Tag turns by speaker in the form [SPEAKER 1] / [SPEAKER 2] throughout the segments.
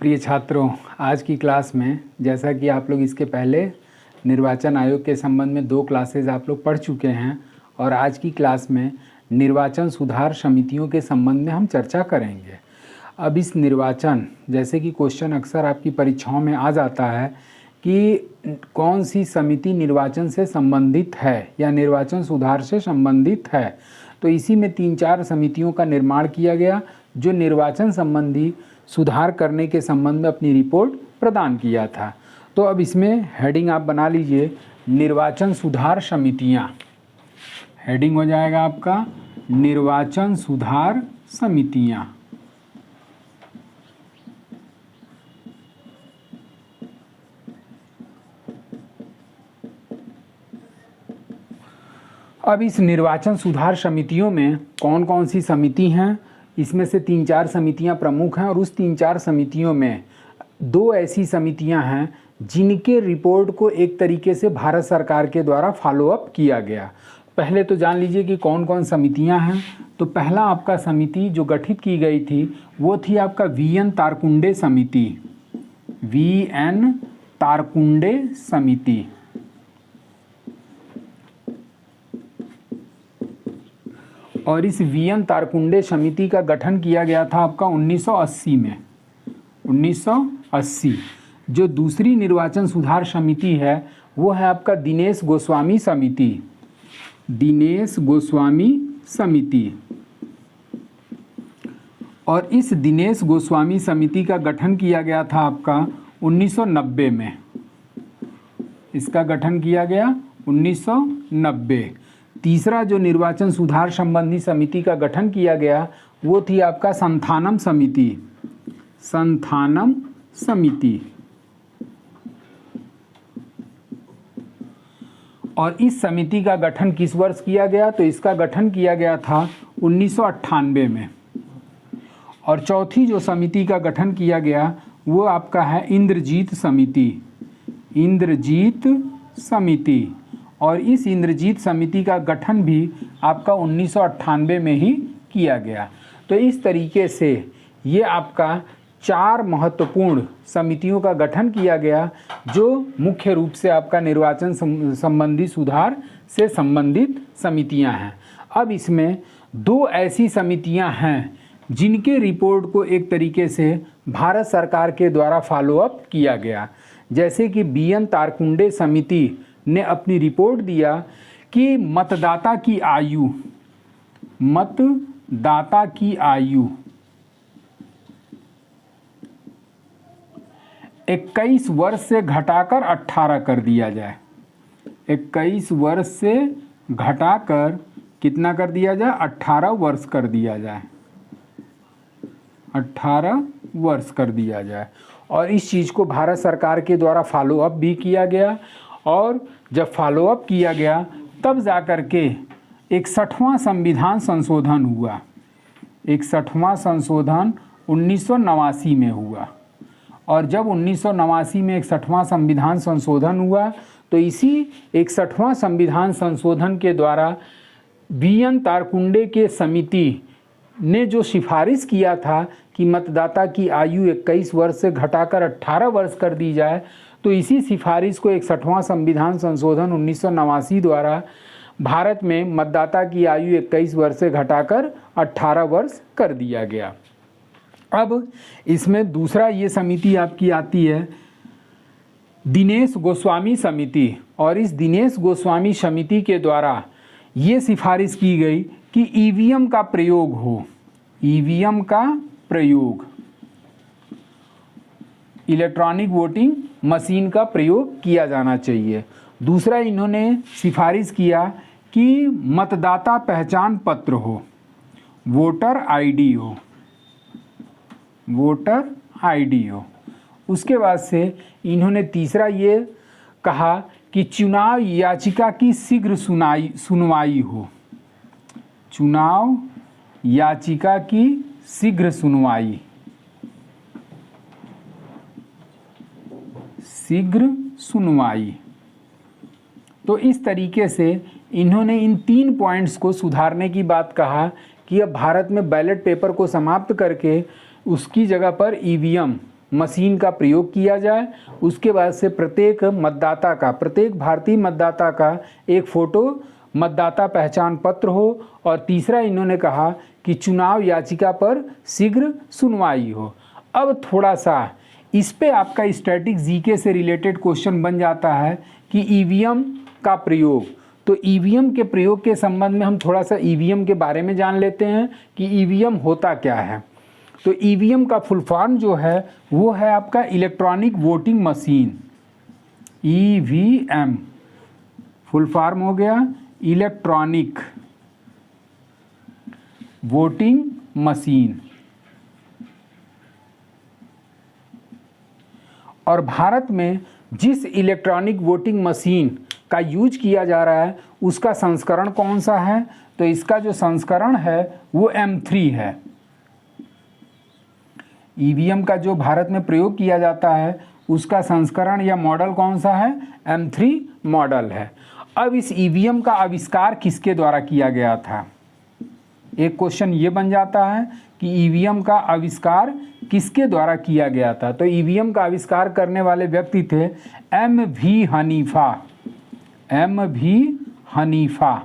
[SPEAKER 1] प्रिय छात्रों, आज की क्लास में जैसा कि आप लोग इसके पहले निर्वाचन आयोग के संबंध में 2 क्लासेज आप लोग पढ़ चुके हैं और आज की क्लास में निर्वाचन सुधार समितियों के संबंध में हम चर्चा करेंगे। अब इस निर्वाचन, जैसे कि क्वेश्चन अक्सर आपकी परीक्षाओं में आ जाता है कि कौन सी समिति निर्वाचन से संबंधित है या निर्वाचन सुधार से संबंधित है, तो इसी में 3-4 समितियों का निर्माण किया गया जो निर्वाचन संबंधी सुधार करने के संबंध में अपनी रिपोर्ट प्रदान किया था। तो अब इसमें हेडिंग आप बना लीजिए, निर्वाचन सुधार समितियां। हेडिंग हो जाएगा आपका निर्वाचन सुधार समितियां। अब इस निर्वाचन सुधार समितियों में कौन कौन सी समिति हैं, इसमें से 3-4 समितियां प्रमुख हैं और उस 3-4 समितियों में 2 ऐसी समितियां हैं जिनके रिपोर्ट को एक तरीके से भारत सरकार के द्वारा फॉलोअप किया गया। पहले तो जान लीजिए कि कौन कौन समितियां हैं। तो पहला आपका समिति जो गठित की गई थी वो थी आपका वीएन तारकुंडे समिति। वीएन तारकुंडे समिति। और इस वीएन तारकुंडे समिति का गठन किया गया था आपका 1980 में। 1980। जो दूसरी निर्वाचन सुधार समिति है वो है आपका दिनेश गोस्वामी समिति। दिनेश गोस्वामी समिति। और इस दिनेश गोस्वामी समिति का गठन किया गया था आपका 1990 में। इसका गठन किया गया 1990। तीसरा जो निर्वाचन सुधार संबंधी समिति का गठन किया गया वो थी आपका संथानम समिति। संथानम समिति। और इस समिति का गठन किस वर्ष किया गया, तो इसका गठन किया गया था 1998 में। और चौथी जो समिति का गठन किया गया वो आपका है इंद्रजीत समिति। इंद्रजीत समिति। और इस इंद्रजीत समिति का गठन भी आपका 1998 में ही किया गया। तो इस तरीके से ये आपका 4 महत्वपूर्ण समितियों का गठन किया गया जो मुख्य रूप से आपका निर्वाचन संबंधी सुधार से संबंधित समितियां हैं। अब इसमें 2 ऐसी समितियां हैं जिनके रिपोर्ट को एक तरीके से भारत सरकार के द्वारा फॉलोअप किया गया। जैसे कि वीएन तारकुंडे समिति ने अपनी रिपोर्ट दिया कि मतदाता की आयु 21 वर्ष से घटाकर 18 कर दिया जाए। 21 वर्ष से घटाकर कितना कर दिया जाए, 18 वर्ष कर दिया जाए। 18 वर्ष कर दिया जाए। और इस चीज़ को भारत सरकार के द्वारा फॉलोअप भी किया गया। और जब फॉलोअप किया गया तब जाकर के 61वां संविधान संशोधन हुआ। 61वां संशोधन 1989 में हुआ। और जब 1989 में 61वां संविधान संशोधन हुआ तो इसी 61वां संविधान संशोधन के द्वारा वीएन तारकुंडे के समिति ने जो सिफारिश किया था कि मतदाता की आयु 21 वर्ष से घटाकर 18 वर्ष कर दी जाए, तो इसी सिफारिश को 61वां संविधान संशोधन 1989 द्वारा भारत में मतदाता की आयु 21 वर्ष से घटाकर 18 वर्ष कर दिया गया। अब इसमें दूसरा ये समिति आपकी आती है दिनेश गोस्वामी समिति। और इस दिनेश गोस्वामी समिति के द्वारा ये सिफारिश की गई कि ईवीएम का प्रयोग हो। ईवीएम का प्रयोग, इलेक्ट्रॉनिक वोटिंग मशीन का प्रयोग किया जाना चाहिए। दूसरा इन्होंने सिफारिश किया कि मतदाता पहचान पत्र हो, वोटर आईडी हो। वोटर आईडी हो। उसके बाद से इन्होंने तीसरा ये कहा कि चुनाव याचिका की शीघ्र सुनवाई हो। चुनाव याचिका की शीघ्र सुनवाई। शीघ्र सुनवाई। तो इस तरीके से इन्होंने इन 3 पॉइंट्स को सुधारने की बात कहा कि अब भारत में बैलेट पेपर को समाप्त करके उसकी जगह पर ईवीएम मशीन का प्रयोग किया जाए। उसके बाद से प्रत्येक भारतीय मतदाता का एक फ़ोटो मतदाता पहचान पत्र हो। और तीसरा इन्होंने कहा कि चुनाव याचिका पर शीघ्र सुनवाई हो। अब थोड़ा सा इस पे आपका स्टैटिक जीके से रिलेटेड क्वेश्चन बन जाता है कि ईवीएम का प्रयोग। तो ईवीएम के प्रयोग के संबंध में हम थोड़ा सा ईवीएम के बारे में जान लेते हैं कि ईवीएम होता क्या है। तो ईवीएम का फुल फॉर्म जो है वो है आपका electronic voting machine. EVM full form हो गया इलेक्ट्रॉनिक वोटिंग मशीन। और भारत में जिस इलेक्ट्रॉनिक वोटिंग मशीन का यूज किया जा रहा है उसका संस्करण कौन सा है? तो इसका जो संस्करण है वो M3 है। ईवीएम का जो भारत में प्रयोग किया जाता है उसका संस्करण या मॉडल कौन सा है? M3 मॉडल है। अब इस ईवीएम का आविष्कार किसके द्वारा किया गया था? एक क्वेश्चन ये बन जाता है कि ईवीएम का आविष्कार किसके द्वारा किया गया था? तो ईवीएम का आविष्कार करने वाले व्यक्ति थे M.V. हनीफा।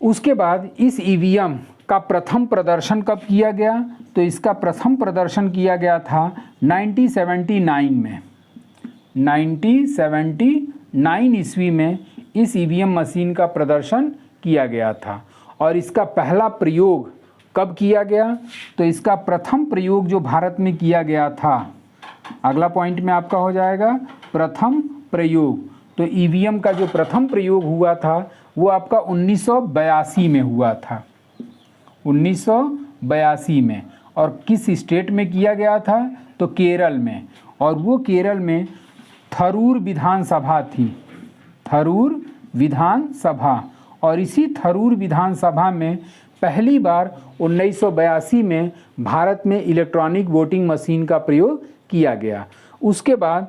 [SPEAKER 1] उसके बाद इस ईवीएम का प्रथम प्रदर्शन कब किया गया? तो इसका प्रथम प्रदर्शन किया गया था 1979 में। 1979 ईस्वी में इस ईवीएम मशीन का प्रदर्शन किया गया था। और इसका पहला प्रयोग कब किया गया? तो इसका प्रथम प्रयोग जो भारत में किया गया था, अगला पॉइंट में आपका हो जाएगा प्रथम प्रयोग। तो ईवीएम का जो प्रथम प्रयोग हुआ था वो आपका 1982 में हुआ था। 1982 में। और किस स्टेट में किया गया था? तो केरल में। और वो केरल में थरूर विधानसभा थी। थरूर विधानसभा। और इसी थरूर विधानसभा में पहली बार 1982 में भारत में इलेक्ट्रॉनिक वोटिंग मशीन का प्रयोग किया गया। उसके बाद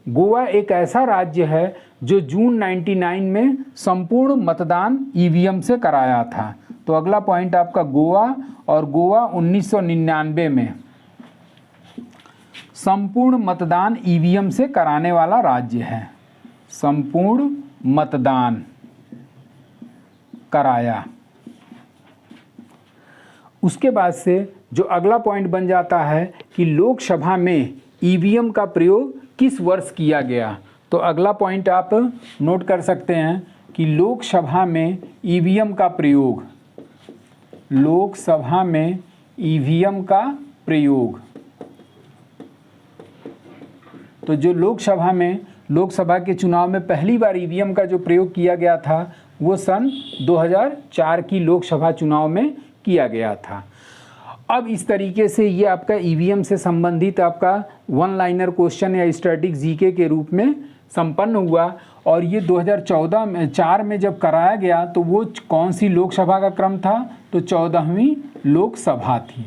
[SPEAKER 1] गोवा एक ऐसा राज्य है जो जून 99 में संपूर्ण मतदान ईवीएम से कराया था। तो अगला पॉइंट आपका गोवा। और गोवा 1999 में संपूर्ण मतदान ईवीएम से कराने वाला राज्य है। संपूर्ण मतदान कराया। उसके बाद से जो अगला पॉइंट बन जाता है कि लोकसभा में ईवीएम का प्रयोग किस वर्ष किया गया? तो अगला पॉइंट आप नोट कर सकते हैं कि लोकसभा में ईवीएम का प्रयोग, लोकसभा में ईवीएम का प्रयोग। तो जो लोकसभा के चुनाव में पहली बार ईवीएम का जो प्रयोग किया गया था वो सन 2004 की लोकसभा चुनाव में किया गया था। अब इस तरीके से ये आपका ईवीएम से संबंधित आपका वन लाइनर क्वेश्चन या स्टैटिक जीके के रूप में संपन्न हुआ। और ये 2004 में जब कराया गया तो वो कौन सी लोकसभा का क्रम था? तो 14वीं लोकसभा थी।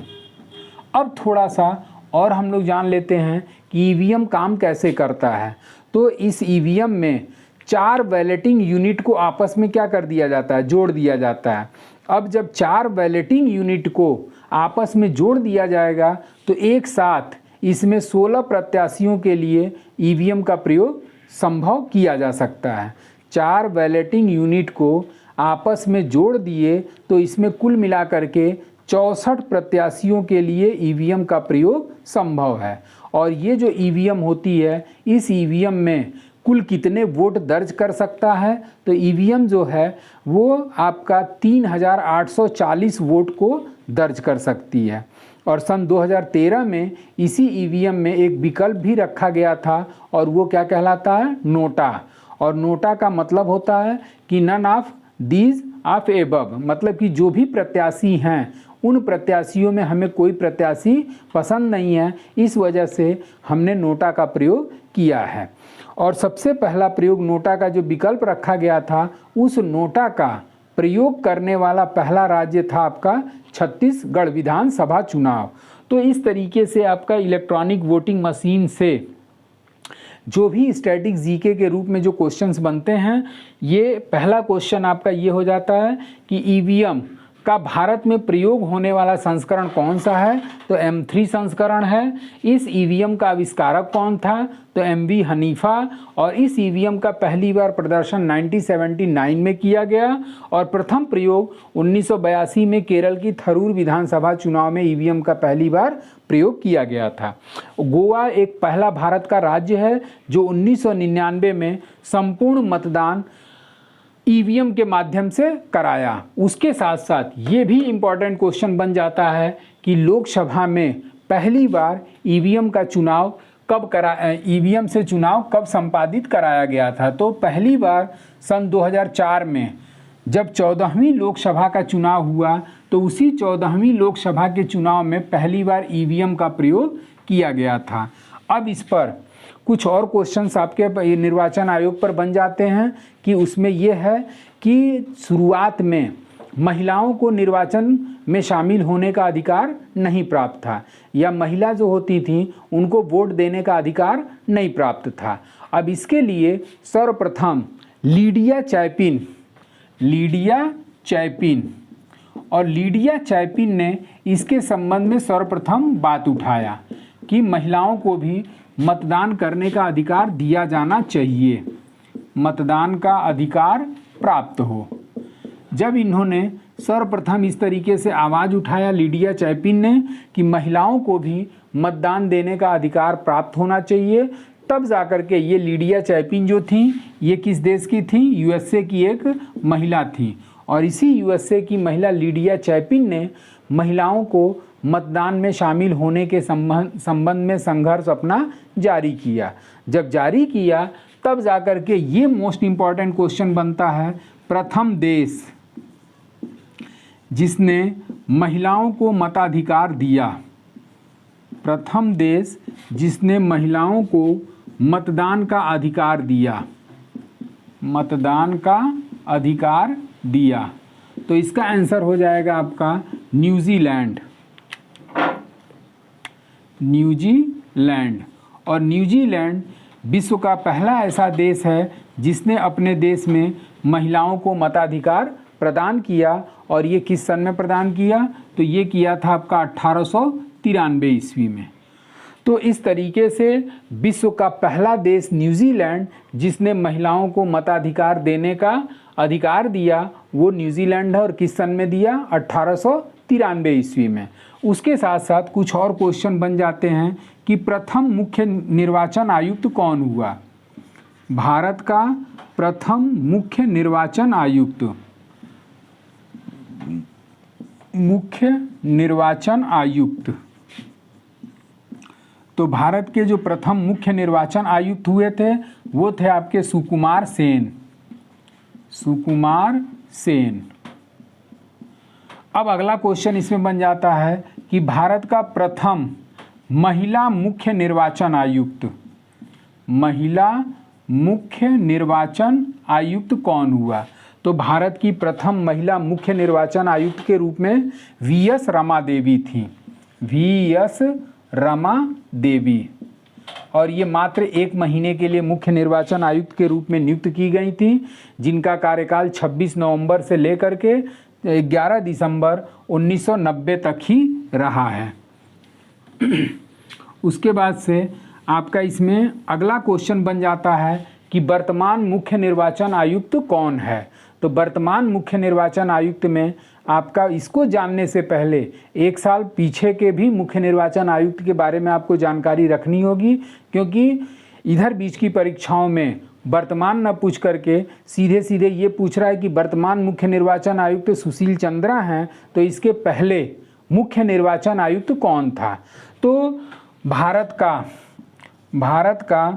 [SPEAKER 1] अब थोड़ा सा और हम लोग जान लेते हैं कि ईवीएम काम कैसे करता है। तो इस ईवीएम में 4 बैलेटिंग यूनिट को आपस में क्या कर दिया जाता है? जोड़ दिया जाता है। अब जब 4 बैलेटिंग यूनिट को आपस में जोड़ दिया जाएगा तो एक साथ इसमें 16 प्रत्याशियों के लिए ईवीएम का प्रयोग संभव किया जा सकता है। 4 बैलेटिंग यूनिट को आपस में जोड़ दिए तो इसमें कुल मिलाकर के 64 प्रत्याशियों के लिए ईवीएम का प्रयोग संभव है। और ये जो ईवीएम होती है इस ईवीएम में कुल कितने वोट दर्ज कर सकता है? तो ईवीएम जो है वो आपका 3840 वोट को दर्ज कर सकती है। और सन 2013 में इसी ईवीएम में एक विकल्प भी रखा गया था और वो क्या कहलाता है? नोटा। और नोटा का मतलब होता है कि none of these of above, मतलब कि जो भी प्रत्याशी हैं उन प्रत्याशियों में हमें कोई प्रत्याशी पसंद नहीं है, इस वजह से हमने नोटा का प्रयोग किया है। और सबसे पहला प्रयोग नोटा का जो विकल्प रखा गया था उस नोटा का प्रयोग करने वाला पहला राज्य था आपका छत्तीसगढ़ विधानसभा चुनाव। तो इस तरीके से आपका इलेक्ट्रॉनिक वोटिंग मशीन से जो भी स्टैटिक जीके के रूप में जो क्वेश्चंस बनते हैं, ये पहला क्वेश्चन आपका ये हो जाता है कि ईवीएम का भारत में प्रयोग होने वाला संस्करण कौन सा है? तो M3 संस्करण है। इस ईवीएम का आविष्कारक कौन था? तो MV हनीफा। और इस ईवीएम का पहली बार प्रदर्शन 1979 में किया गया और प्रथम प्रयोग 1982 में केरल की थरूर विधानसभा चुनाव में ईवीएम का पहली बार प्रयोग किया गया था। गोवा एक पहला भारत का राज्य है जो 1999 में संपूर्ण मतदान ईवीएम के माध्यम से कराया। उसके साथ साथ ये भी इम्पॉर्टेंट क्वेश्चन बन जाता है कि लोकसभा में पहली बार ईवीएम का चुनाव ईवीएम से चुनाव कब संपादित कराया गया था? तो पहली बार सन 2004 में जब 14वीं लोकसभा का चुनाव हुआ तो उसी 14वीं लोकसभा के चुनाव में पहली बार ईवीएम का प्रयोग किया गया था। अब इस पर कुछ और क्वेश्चंस आपके निर्वाचन आयोग पर बन जाते हैं कि उसमें यह है कि शुरुआत में महिलाओं को निर्वाचन में शामिल होने का अधिकार नहीं प्राप्त था या महिला जो होती थी उनको वोट देने का अधिकार नहीं प्राप्त था। अब इसके लिए सर्वप्रथम लीडिया चैपिन ने इसके संबंध में सर्वप्रथम बात उठाया कि महिलाओं को भी मतदान करने का अधिकार दिया जाना चाहिए, मतदान का अधिकार प्राप्त हो। जब इन्होंने सर्वप्रथम इस तरीके से आवाज़ उठाया लीडिया चैपिन ने कि महिलाओं को भी मतदान देने का अधिकार प्राप्त होना चाहिए, तब जाकर के ये लीडिया चैपिन जो थी ये किस देश की थी? USA की एक महिला थी। और इसी USA की महिला लीडिया चैपिन ने महिलाओं को मतदान में शामिल होने के संबंध में संघर्ष अपना जारी किया। जब जारी किया तब जाकर के ये मोस्ट इम्पॉर्टेंट क्वेश्चन बनता है, प्रथम देश जिसने महिलाओं को मताधिकार दिया, प्रथम देश जिसने महिलाओं को मतदान का अधिकार दिया, मतदान का अधिकार दिया, तो इसका आंसर हो जाएगा आपका न्यूजीलैंड। और न्यूजीलैंड विश्व का पहला ऐसा देश है जिसने अपने देश में महिलाओं को मताधिकार प्रदान किया। और ये किस सन में प्रदान किया? तो ये किया था आपका 1893 ईस्वी में। तो इस तरीके से विश्व का पहला देश न्यूजीलैंड जिसने महिलाओं को मताधिकार देने का अधिकार दिया वो न्यूजीलैंड है। और किस सन में दिया? 1893 ईस्वी में। उसके साथ साथ कुछ और क्वेश्चन बन जाते हैं कि प्रथम मुख्य निर्वाचन आयुक्त कौन हुआ? भारत का प्रथम मुख्य निर्वाचन आयुक्त, तो भारत के जो प्रथम मुख्य निर्वाचन आयुक्त हुए थे वो थे आपके सुकुमार सेन। अब अगला क्वेश्चन इसमें बन जाता है कि भारत का प्रथम महिला मुख्य निर्वाचन आयुक्त कौन हुआ? तो भारत की प्रथम महिला मुख्य निर्वाचन आयुक्त के रूप में VS रमा देवी थी, VS रमा देवी। और ये मात्र 1 महीने के लिए मुख्य निर्वाचन आयुक्त के रूप में नियुक्त की गई थी, जिनका कार्यकाल 26 नवंबर से लेकर के 11 दिसंबर 1990 तक ही रहा है। उसके बाद से आपका इसमें अगला क्वेश्चन बन जाता है कि वर्तमान मुख्य निर्वाचन आयुक्त कौन है? तो वर्तमान मुख्य निर्वाचन आयुक्त में आपका इसको जानने से पहले 1 साल पीछे के भी मुख्य निर्वाचन आयुक्त के बारे में आपको जानकारी रखनी होगी, क्योंकि इधर बीच की परीक्षाओं में वर्तमान न पूछ करके सीधे सीधे ये पूछ रहा है कि वर्तमान मुख्य निर्वाचन आयुक्त सुशील चंद्रा हैं, तो इसके पहले मुख्य निर्वाचन आयुक्त कौन था? तो भारत का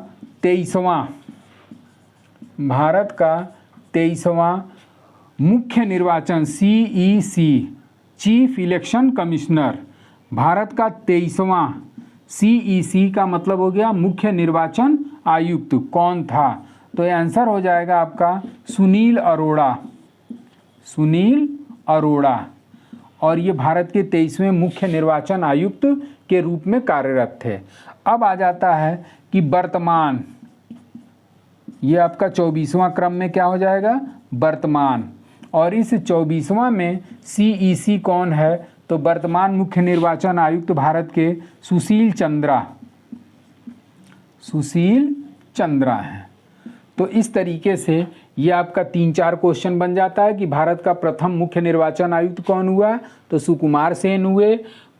[SPEAKER 1] 23वां मुख्य निर्वाचन CEC chief election commissioner, Bharat का 23वां CEC का मतलब हो गया मुख्य निर्वाचन आयुक्त कौन था? तो ये आंसर हो जाएगा आपका सुनील अरोड़ा। और ये भारत के 23वें मुख्य निर्वाचन आयुक्त के रूप में कार्यरत थे। अब आ जाता है कि वर्तमान, ये आपका 24वां क्रम में क्या हो जाएगा? वर्तमान। और इस 24वां में CEC कौन है? तो वर्तमान मुख्य निर्वाचन आयुक्त भारत के सुशील चंद्रा हैं। तो इस तरीके से ये आपका 3-4 क्वेश्चन बन जाता है कि भारत का प्रथम मुख्य निर्वाचन आयुक्त कौन हुआ? तो सुकुमार सेन हुए।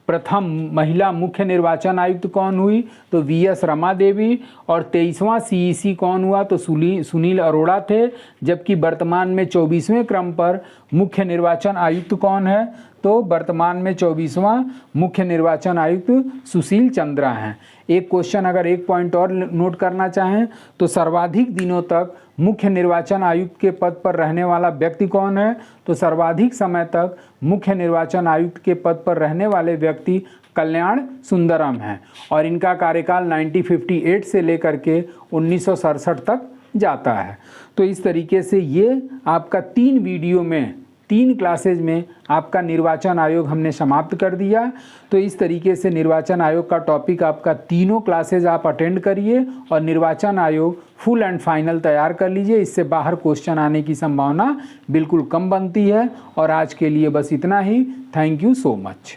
[SPEAKER 1] प्रथम महिला मुख्य निर्वाचन आयुक्त कौन हुई? तो VS रमा देवी। और 23वां CEC कौन हुआ? तो सुनील अरोड़ा थे। जबकि वर्तमान में 24वें क्रम पर मुख्य निर्वाचन आयुक्त कौन है? तो वर्तमान में 24वां मुख्य निर्वाचन आयुक्त सुशील चंद्रा हैं। एक क्वेश्चन अगर एक पॉइंट और नोट करना चाहें तो सर्वाधिक दिनों तक मुख्य निर्वाचन आयुक्त के पद पर रहने वाला व्यक्ति कौन है? तो सर्वाधिक समय तक मुख्य निर्वाचन आयुक्त के पद पर रहने वाले व्यक्ति कल्याण सुंदरम हैं और इनका कार्यकाल 1958 से लेकर के 1967 तक जाता है। तो इस तरीके से ये आपका 3 वीडियो में 3 क्लासेज में आपका निर्वाचन आयोग हमने समाप्त कर दिया। तो इस तरीके से निर्वाचन आयोग का टॉपिक आपका तीनों क्लासेज आप अटेंड करिए और निर्वाचन आयोग फुल एंड फाइनल तैयार कर लीजिए। इससे बाहर क्वेश्चन आने की संभावना बिल्कुल कम बनती है। और आज के लिए बस इतना ही। Thank you so much.